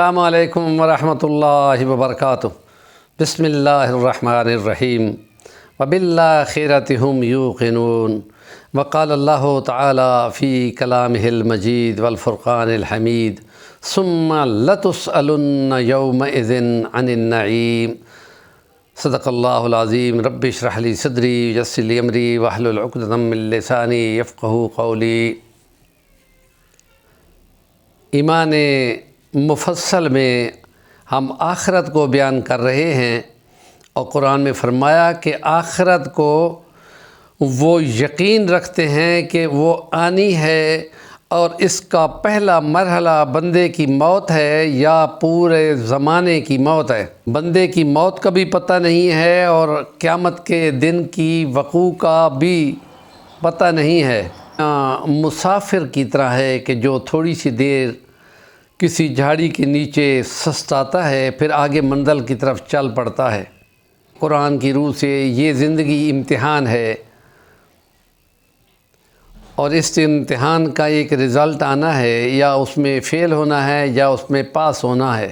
السلام علیکم ورحمۃ اللہ وبرکاتہ۔ بسم اللہ الرحمن الرحیم وبالآخرۃ هم یوقنون۔ وقال اللہ تعالی فی کلامہ المجید والفرقان الحمید ثم لتسألن یومئذ عن النعیم۔ صدق اللہ العظیم۔ رب اشرح لی صدری ویسر لی امری واحلل عقدۃ من لسانی یفقہوا قولی۔ ایمان مفصل میں ہم آخرت کو بیان کر رہے ہیں، اور قرآن میں فرمایا کہ آخرت کو وہ یقین رکھتے ہیں کہ وہ آنی ہے، اور اس کا پہلا مرحلہ بندے کی موت ہے یا پورے زمانے کی موت ہے۔ بندے کی موت کا بھی پتہ نہیں ہے اور قیامت کے دن کی وقوع کا بھی پتہ نہیں ہے۔ مسافر کی طرح ہے کہ جو تھوڑی سی دیر کسی جھاڑی کے نیچے سستاتا ہے، پھر آگے منزل کی طرف چل پڑتا ہے۔ قرآن کی روح سے یہ زندگی امتحان ہے، اور اس امتحان کا ایک رزلٹ آنا ہے، یا اس میں فیل ہونا ہے یا اس میں پاس ہونا ہے۔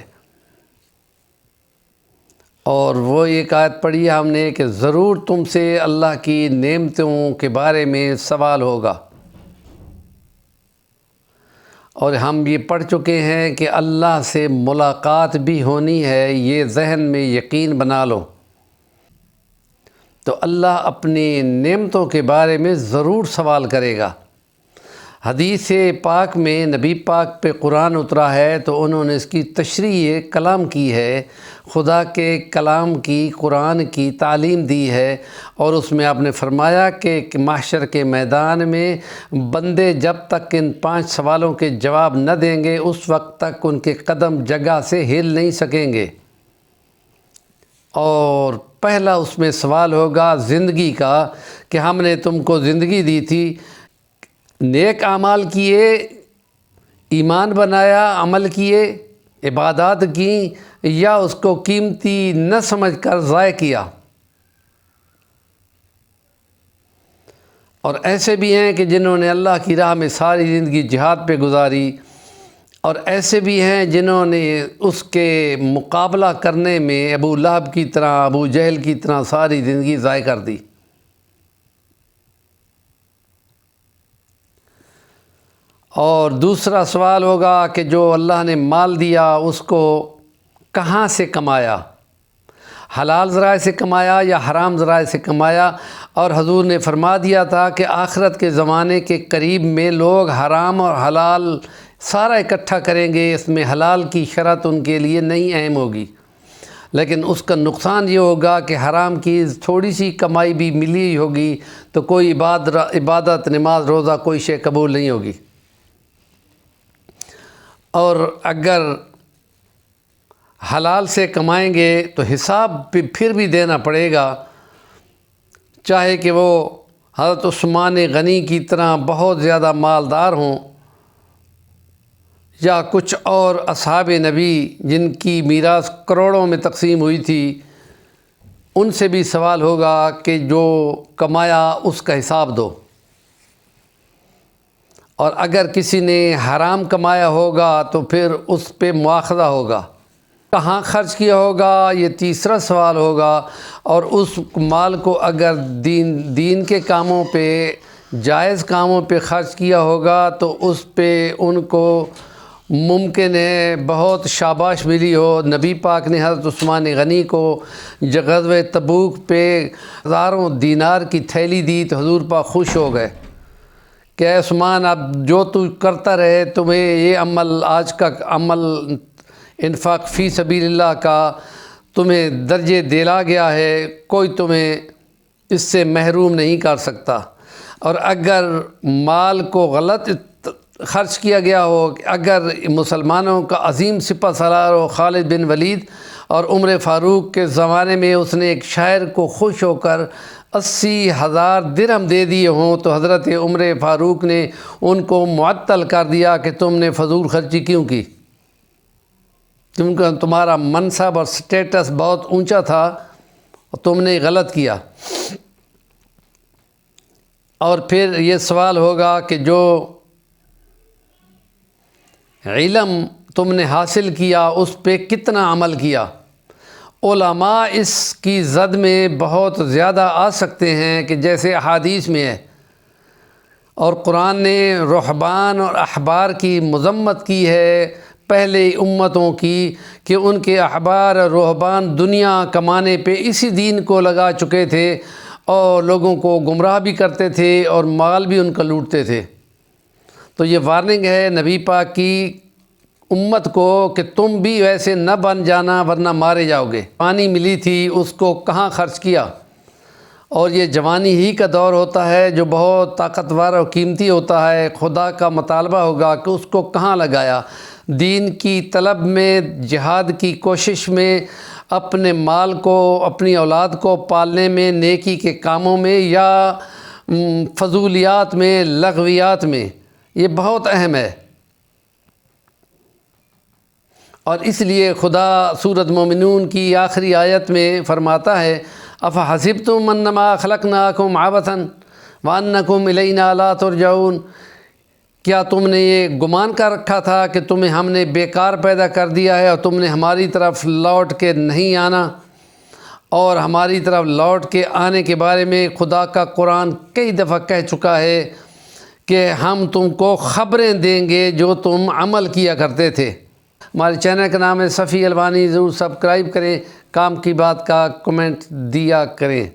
اور وہ ایک آیت پڑھی ہے ہم نے کہ ضرور تم سے اللہ کی نعمتوں کے بارے میں سوال ہوگا، اور ہم یہ پڑھ چکے ہیں کہ اللہ سے ملاقات بھی ہونی ہے، یہ ذہن میں یقین بنا لو۔ تو اللہ اپنی نعمتوں کے بارے میں ضرور سوال کرے گا۔ حدیث پاک میں نبی پاک پہ قرآن اترا ہے تو انہوں نے اس کی تشریح کلام کی ہے، خدا کے کلام کی، قرآن کی تعلیم دی ہے، اور اس میں آپ نے فرمایا کہ محشر کے میدان میں بندے جب تک ان 5 سوالوں کے جواب نہ دیں گے اس وقت تک ان کے قدم جگہ سے ہل نہیں سکیں گے۔ اور پہلا اس میں سوال ہوگا زندگی کا، کہ ہم نے تم کو زندگی دی تھی، نیک اعمال کیے، ایمان بنایا، عمل کیے، عبادات کی، یا اس کو قیمتی نہ سمجھ کر ضائع کیا۔ اور ایسے بھی ہیں کہ جنہوں نے اللہ کی راہ میں ساری زندگی جہاد پہ گزاری، اور ایسے بھی ہیں جنہوں نے اس کے مقابلہ کرنے میں ابو لہب کی طرح، ابو جہل کی طرح ساری زندگی ضائع کر دی۔ اور دوسرا سوال ہوگا کہ جو اللہ نے مال دیا اس کو کہاں سے کمایا، حلال ذرائع سے کمایا یا حرام ذرائع سے کمایا۔ اور حضور نے فرما دیا تھا کہ آخرت کے زمانے کے قریب میں لوگ حرام اور حلال سارا اکٹھا کریں گے، اس میں حلال کی شرط ان کے لیے نہیں اہم ہوگی، لیکن اس کا نقصان یہ ہوگا کہ حرام کی تھوڑی سی کمائی بھی ملی ہوگی تو کوئی عبادت، نماز، روزہ، کوئی شے قبول نہیں ہوگی۔ اور اگر حلال سے کمائیں گے تو حساب پھر بھی دینا پڑے گا، چاہے کہ وہ حضرت عثمان غنی کی طرح بہت زیادہ مالدار ہوں، یا کچھ اور اصحاب نبی جن کی میراث کروڑوں میں تقسیم ہوئی تھی، ان سے بھی سوال ہوگا کہ جو کمایا اس کا حساب دو۔ اور اگر کسی نے حرام کمایا ہوگا تو پھر اس پہ مواخذہ ہوگا، کہاں خرچ کیا ہوگا، یہ تیسرا سوال ہوگا۔ اور اس مال کو اگر دین کے کاموں پہ، جائز کاموں پہ خرچ کیا ہوگا تو اس پہ ان کو ممکن ہے بہت شاباش ملی ہو۔ نبی پاک نے حضرت عثمان غنی کو غزوہ تبوک پہ ہزاروں دینار کی تھیلی دی تو حضور پاک خوش ہو گئے کہ اے عثمان، اب جو تو کرتا رہے، تمہیں یہ عمل، آج کا عمل انفاق فی سبیل اللہ کا تمہیں درجے دلا گیا ہے، کوئی تمہیں اس سے محروم نہیں کر سکتا۔ اور اگر مال کو غلط خرچ کیا گیا ہو، اگر مسلمانوں کا عظیم سپہ سالار ہو خالد بن ولید، اور عمر فاروق کے زمانے میں اس نے ایک شاعر کو خوش ہو کر 80,000 درہم دے دیے ہوں، تو حضرت عمر فاروق نے ان کو معطل کر دیا کہ تم نے فضول خرچی کیوں کی، کیونکہ تمہارا منصب اور سٹیٹس بہت اونچا تھا، تم نے غلط کیا۔ اور پھر یہ سوال ہوگا کہ جو علم تم نے حاصل کیا اس پہ کتنا عمل کیا۔ علماء اس کی زد میں بہت زیادہ آ سکتے ہیں کہ جیسے احادیث میں ہے، اور قرآن نے رہبان اور احبار کی مذمت کی ہے پہلے امتوں کی کہ ان کے احبار اور رہبان دنیا کمانے پہ اسی دین کو لگا چکے تھے اور لوگوں کو گمراہ بھی کرتے تھے اور مال بھی ان کا لوٹتے تھے۔ تو یہ وارننگ ہے نبی پاک کی امت کو کہ تم بھی ویسے نہ بن جانا ورنہ مارے جاؤ گے۔ پانی ملی تھی اس کو کہاں خرچ کیا؟ اور یہ جوانی ہی کا دور ہوتا ہے جو بہت طاقتور اور قیمتی ہوتا ہے، خدا کا مطالبہ ہوگا کہ اس کو کہاں لگایا؟ دین کی طلب میں، جہاد کی کوشش میں، اپنے مال کو، اپنی اولاد کو پالنے میں، نیکی کے کاموں میں، یا فضولیات میں، لغویات میں؟ یہ بہت اہم ہے۔ اور اس لیے خدا سورۃ مومنون کی آخری آیت میں فرماتا ہے افحسبتم انما خلقناکم عبثا وانکم الینا لا ترجعون، کیا تم نے یہ گمان کر رکھا تھا کہ تمہیں ہم نے بیکار پیدا کر دیا ہے اور تم نے ہماری طرف لوٹ کے نہیں آنا؟ اور ہماری طرف لوٹ کے آنے کے بارے میں خدا کا قرآن کئی دفعہ کہہ چکا ہے کہ ہم تم کو خبریں دیں گے جو تم عمل کیا کرتے تھے۔ ہمارے چینل کا نام ہے صفی البانی، ضرور سبسکرائب کریں، کام کی بات کا کمنٹ دیا کریں۔